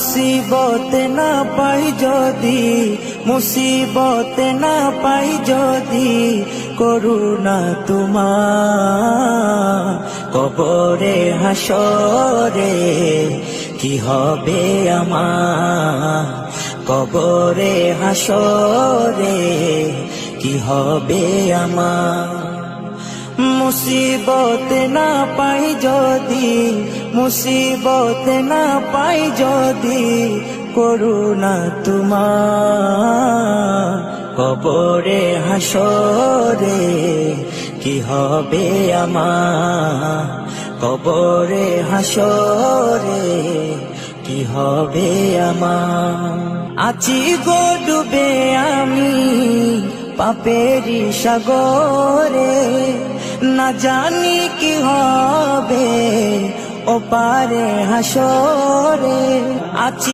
মুসিবত না পাই যদি, মুসিবত না পাই যদি, করুণা তোমার কবরে হাসরে কি হবে আমার, কবরে হাসরে কি হবে আমার। মুসিবত না পাই যদি, মুসিবত না পাই যদি, করুণা তোমার কবরে হাসরে কি হবে আমার, কবরে হাসরে কি হবে আমার। আছি গো ডুবে আমি পাপেরি সাগরে, না জানি কি হবে ওপারে হাসরে। আছি